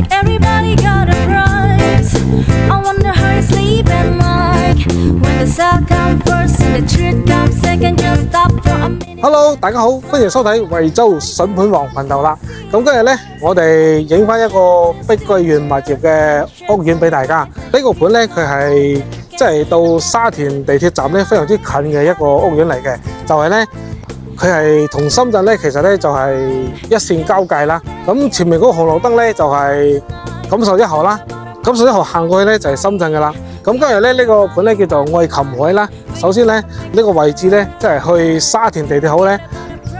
like everybody got a prize. I wonder how you sleep at night. When the sun comes first and the truth comes second, just stop for a minute. Hello， 大家好，歡迎收睇惠州筍盤王頻道啦。咁今日呢，我哋影翻一個碧桂園物業嘅屋苑俾大家。呢個盤呢，佢係即係到沙田地鐵站呢非常之近嘅一個屋苑嚟嘅，就係呢。佢係同深圳咧，其實咧就係一線交界啦。咁前面嗰個紅綠燈咧就係錦繡一號啦，錦繡一號行過去咧就係深圳噶啦。咁今日咧呢個盤咧叫做愛琴海啦。首先咧呢個位置咧即係去沙田地鐵口咧，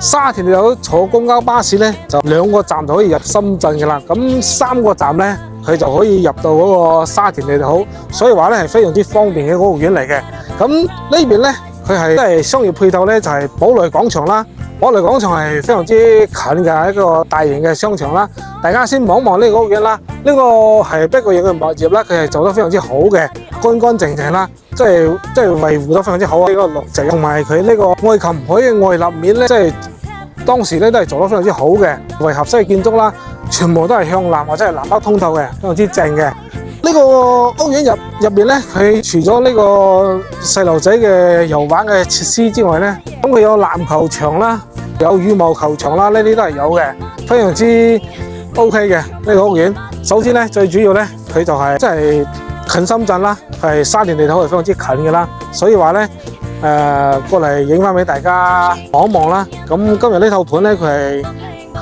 沙田地鐵口坐公交巴士咧就2個站就可以入深圳噶啦。咁3個站咧佢就可以入到嗰個沙田地鐵口，所以話咧係非常之方便嘅屋苑嚟嘅。咁呢邊咧。佢係即係商業配套咧，就係寶來廣場啦。寶來廣場係非常之近嘅一個大型嘅商場啦。大家先望望呢個屋苑啦，呢個係碧桂園嘅物業啦，佢係做得非常之好嘅，乾乾淨淨啦，即係維護得非常之好啊！呢個綠植同埋佢呢個愛琴海嘅外立面咧，即係當時咧都係做得非常之好嘅，為合適嘅建築啦，全部都係向南或者係南北通透嘅，非常之正嘅。呢個屋苑入邊咧，佢除咗呢個細路仔嘅遊玩嘅設施之外咧，咁佢有籃球場啦，有羽毛球場啦，呢啲都係有嘅，非常之 OK 嘅呢個屋苑。首先咧，最主要咧，佢就係即係近深圳啦，係沙田地鐵係非常之近嘅啦，所以話咧過嚟影翻俾大家望一望啦。咁今日呢套盤咧，佢係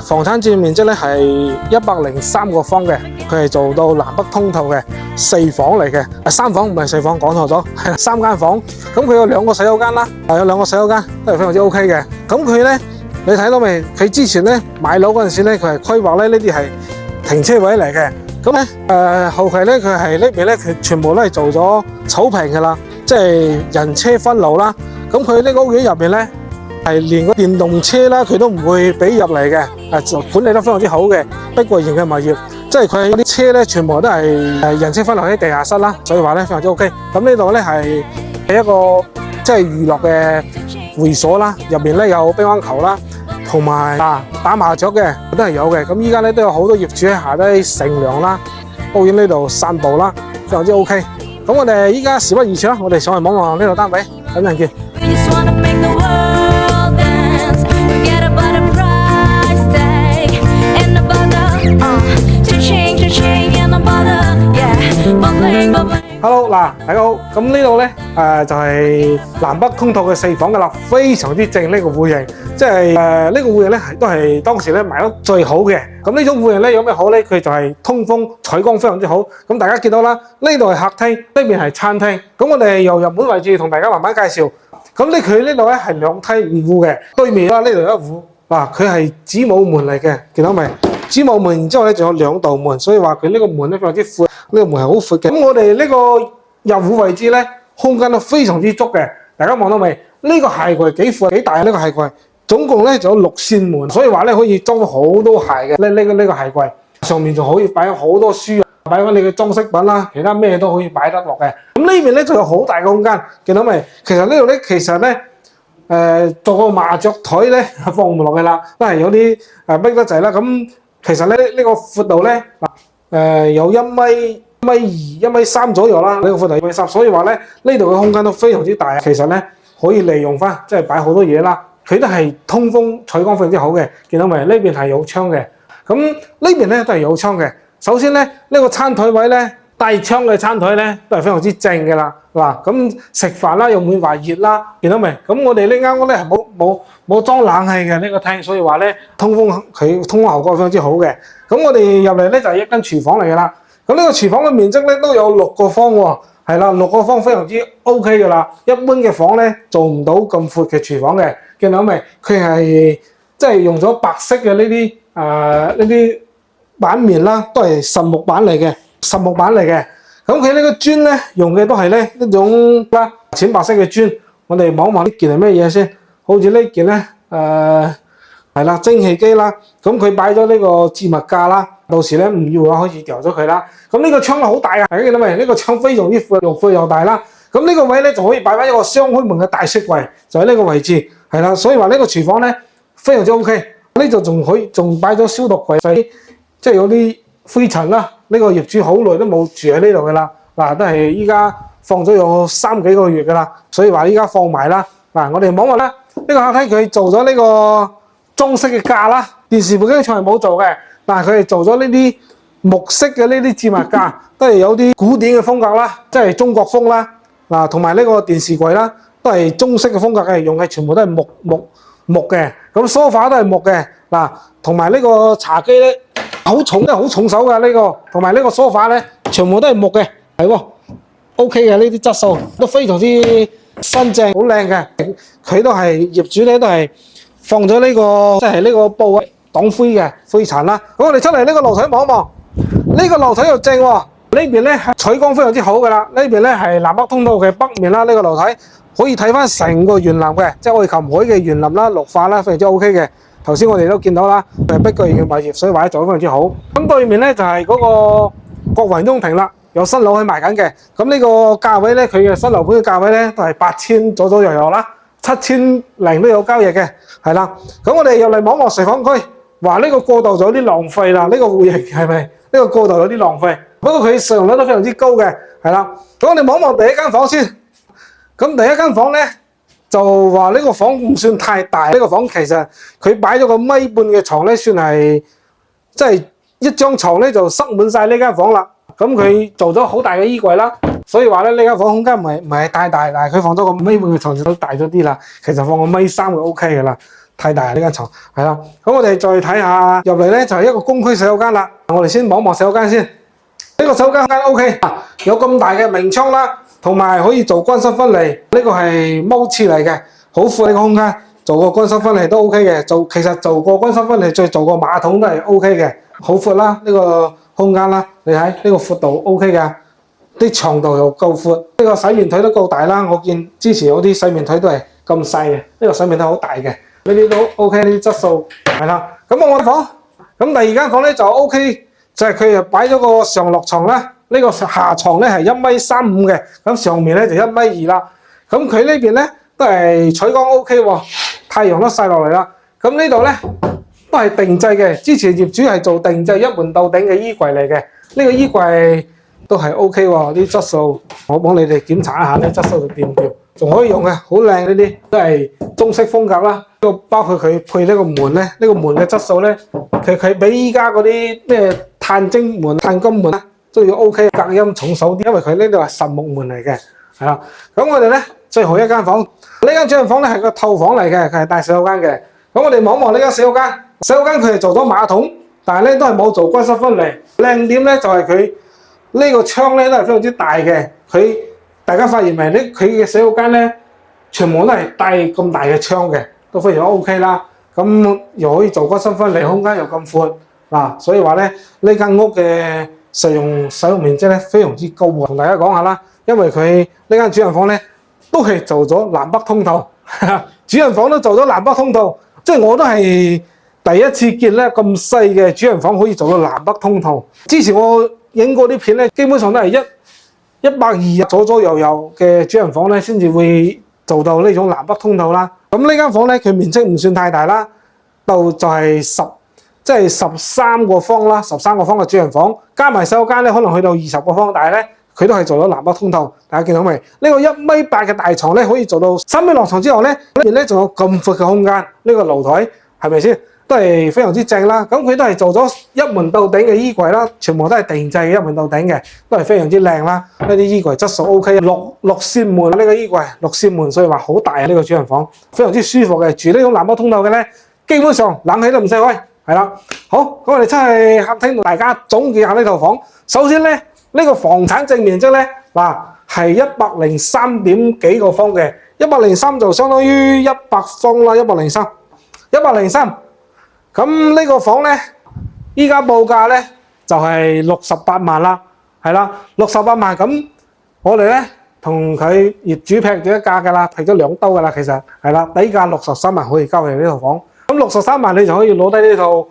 房產佔面積咧係103個方嘅，佢係做到南北通透嘅4房嚟嘅，3房唔係4房，講錯咗，係3間房。咁佢有2個洗手間啦，有2個洗手間都係非常之 OK 嘅。咁佢咧，你睇到未？佢之前咧買樓嗰陣時咧，佢係規劃咧呢啲係停車位嚟嘅。咁咧後期咧佢係呢邊咧佢全部都係做咗草坪噶啦，即係人車分流啦。咁佢呢個屋苑入邊咧，係連個電動車啦，佢都唔會俾入嚟嘅，管理得非常之好嘅碧桂園嘅物業，即係佢啲車咧全部都係人車分流喺地下室啦，所以話咧非常之 OK。咁呢度咧係一個即係娛樂嘅會所啦，入邊咧有乒乓球啦，同埋打麻雀嘅都係有嘅。咁依家咧都有好多業主喺下低乘涼啦，屋苑呢度散步啦，非常之 OK。咁我哋依家事不宜遲啦，我哋上去望望呢度單位，等陣見。Hello， 嗱，大家好，咁呢度咧就係南北通透嘅4房噶啦，非常之正呢個戶型，即係呢個戶型咧都係當時咧賣得最好嘅。咁呢種戶型咧有咩好咧？佢就係通風採光非常之好。咁大家見到啦，呢度係客廳，呢邊係餐廳。咁我哋由入門位置同大家慢慢介紹。咁咧佢呢度咧係2梯5戶嘅，對面啦呢度1戶，嗱佢係子母門嚟嘅，見到未？子母門，然之後咧仲有2道門，所以話佢呢個門咧非常之闊，呢個門係好闊嘅。咁我哋呢個入戶位置咧，空間都非常之足嘅。大家望到未？呢個鞋櫃幾闊幾大啊？呢個鞋櫃總共咧就有6扇門，所以話咧可以裝到好多鞋嘅。呢個鞋櫃上面仲可以擺好多書，擺翻你嘅裝飾品啦，其他咩都可以擺得落嘅。咁呢邊咧就有好大嘅空間，見到未？其實呢度咧做個麻雀台咧放唔落去啦，都係有啲逼得滯啦。咁其實咧呢個闊度咧有1米2、1米3左右啦，呢個闊度1米3，所以話咧呢度嘅空間都非常之大。其實咧可以利用翻，即係擺好多嘢啦。佢都係通風採光非常之好嘅，見到未？呢邊係有窗嘅，咁呢邊咧都係有窗嘅。首先咧呢個餐台位咧帶窗嘅餐台咧都係非常之正嘅啦。嗱，咁食飯啦又唔會話熱啦，見到未？咁我哋呢間屋咧係冇裝冷氣嘅呢個廳，所以話咧通風效果非常之好嘅。咁我哋入嚟咧就係一間廚房嚟噶啦。咁呢個廚房嘅面積咧都有6個方喎，係啦，6個方非常之 OK 噶啦。一般嘅房咧做唔到咁闊嘅廚房嘅，見到未？佢係即係用咗白色嘅呢啲板面啦，都係實木板嚟嘅，咁佢呢個磚咧用嘅都係咧一種啦淺白色嘅磚。我哋望望呢件係咩嘢先？好似呢件咧係啦，蒸汽機啦。咁佢擺咗呢個置物架啦，到時咧唔要嘅話可以掉咗佢啦。咁呢個窗好大啊，大家見到未？呢個窗非常之闊，又闊又大啦。咁呢個位咧就可以擺翻一個雙開門嘅大雪櫃，就喺呢個位置，係啦。所以話呢個廚房咧非常之 OK。呢度仲擺咗消毒櫃，即係有啲灰塵啦。呢個業主好耐都冇住喺呢度噶啦，嗱都係依家放咗有3幾個月噶啦，所以話依家放埋啦。嗱，我哋望望啦，呢個客廳佢做咗呢個中式嘅架啦，電視背景牆係冇做嘅，但係佢係做咗呢啲木色嘅呢啲置物架，都係有啲古典嘅風格啦，即係中國風啦。嗱，同埋呢個電視櫃啦，都係中式嘅風格嘅，用嘅全部都係木嘅。咁梳化都係木嘅。嗱，同埋呢個茶几咧好重，好重手㗎呢個，同埋呢個梳化咧全部都係木嘅，係喎 ，OK 嘅，呢啲質素都非常之新淨，好靚嘅。佢都係業主咧都係放咗呢個即係呢個布啊擋灰嘅灰塵啦。咁我哋出嚟呢個樓梯望一望，呢個樓梯又正喎。呢邊咧採光非常之好噶啦，呢邊咧係南北通道嘅北面啦，呢個樓梯可以睇翻成個園林嘅，即係愛琴海嘅園林啦，綠化啦，非常之 OK 嘅。頭先我哋都見到啦，碧桂園嘅物業，所以話做得非常之好。咁對面咧就係嗰個國雲中庭啦，有新樓喺賣緊嘅。咁呢個價位咧，佢嘅新樓盤嘅價位咧都係8000左左右右啦，7000零都有交易嘅，係啦。咁我哋入嚟望望睡房區，話呢個過渡就有啲浪費啦，呢個戶型係咪？呢個過渡有啲浪費。不過佢使用率都非常之高嘅，係啦。咁我哋望望第一間房先。咁第一間房咧就話呢個房唔算太大，呢個房其實佢擺咗個米半嘅床咧，算係即係一張床咧就塞滿晒呢間房啦。咁佢做咗好大嘅衣櫃啦，所以話咧呢間房空間唔係太大，但係佢放咗個米半嘅床就都大咗啲啦。其實放個1.3就 OK 嘅啦，太大呢間床係啦。咁我哋再睇下入嚟咧就係一個公區洗手間啦。我哋先望望洗手間先。呢個洗手間 OK， 有咁大嘅明窗啦，同埋可以做乾濕分離。呢個係踎廁嚟嘅，好闊呢個空間，做個乾濕分離都 OK 嘅。其實做個乾濕分離，再做個馬桶都係 OK 嘅，好闊啦呢個空間啦。你睇呢個闊度 OK 嘅，啲長度又夠闊。呢個洗面台都夠大啦，我見之前有啲洗面台都係咁細嘅，呢個洗面台好大嘅，呢啲都 OK，呢啲質素係啦。咁我間房，咁第二間房咧就 OK。就係佢又擺咗個上落床啦，呢個下床咧係1.35米嘅，咁上面咧就1.2米啦。咁佢呢邊咧都係採光 OK 喎，太陽都曬落嚟啦。咁呢度咧都係定制嘅，之前業主係做定制一門到頂嘅衣櫃嚟嘅，呢個衣櫃都係 OK 喎，啲質素我幫你哋檢查一下咧，質素掂唔掂？仲可以用嘅，好靚呢啲，都係中式風格啦。包括佢配呢個門咧，呢個門嘅質素咧，佢比依家嗰啲咩碳晶門、碳金門咧都要 OK， 隔音重手啲，因為佢呢度係實木門嚟嘅，係啦。咁我哋咧最後一間房，呢間主人房咧係個透房嚟嘅，佢係帶洗手間嘅。咁我哋望望呢間洗手間，洗手間佢係做咗馬桶，但係咧都係冇做乾濕分離。靚點咧就係佢呢個窗咧都係非常之大嘅。大家發現未？佢嘅洗手間咧全部都係帶咁大嘅窗嘅，都非常 OK 啦。咁又可以做乾濕分離，空間又咁闊。嗱，所以話咧呢間屋嘅使用面積咧非常之高喎，同大家講下啦。因為佢呢間主人房咧都係做咗南北通透，主人房都做咗南北通透，即係我都係第一次見咧咁細嘅主人房可以做到南北通透。之前我影過啲片咧，基本上都係120左左右右嘅主人房咧先至會做到呢種南北通透啦。咁呢間房咧佢面積唔算太大啦，就係13個方啦，13個方嘅主人房，加埋洗手間咧，可能去到20個方，但係咧佢都係做到南北通透。大家見到未？呢個1.8米嘅大床咧，可以做到3米落床之後咧，呢邊咧仲有咁闊嘅空間，呢個露台係咪先？都係非常之正啦。咁佢都係做咗一門到頂嘅衣櫃啦，全部都係定制嘅一門到頂嘅，都係非常之靚啦。呢啲衣櫃質素 OK， 六扇門呢個衣櫃6扇門，所以話好大啊！呢個主人房非常之舒服嘅，住呢種南北通透嘅咧，基本上冷氣都唔使開。係啦，好，咁我哋出去客廳同大家總結下呢套房。首先咧，呢個房產證面積咧，嗱係103點幾個方嘅，103就相當於100方啦，103。咁呢個房咧，依家報價咧就係68萬啦，係啦，68萬。咁我哋咧同佢業主劈咗一價㗎啦，劈咗2兜㗎啦，其實係啦，底價63萬可以交嚟呢套房。咁63萬你就可以攞低呢套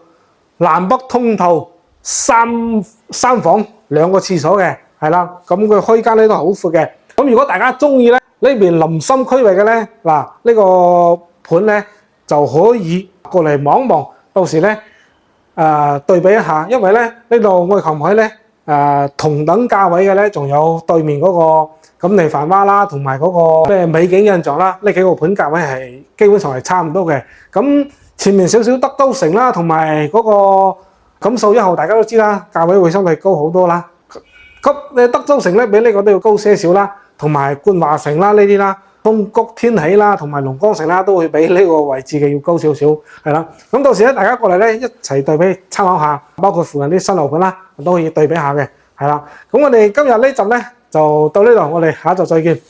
南北通透三房2個廁所嘅，係啦。咁佢開間咧都係好闊嘅。咁如果大家中意咧呢邊臨深區域嘅咧，嗱呢個盤咧就可以過嚟望一望。到時咧對比一下，因為咧呢度愛琴海咧同等價位嘅咧，仲有對面嗰個錦利繁華啦，同埋嗰個咩美景印象啦，呢幾個盤價位係基本上係差唔多嘅。咁前面少少德都城啦，同埋嗰個錦繡一號，大家都知啦，價位會相對高好多啦。咁德都城咧比呢個都要高些少啦，同埋冠華城啦呢啲啦。東谷天喜啦，同埋龍江城啦，都會比呢個位置嘅要高少少，係啦。咁到時咧，大家過嚟咧一齊對比參考下，包括附近啲新樓盤啦，都可以對比下嘅，係啦。咁我哋今日呢集咧就到呢度，我哋下一集再見。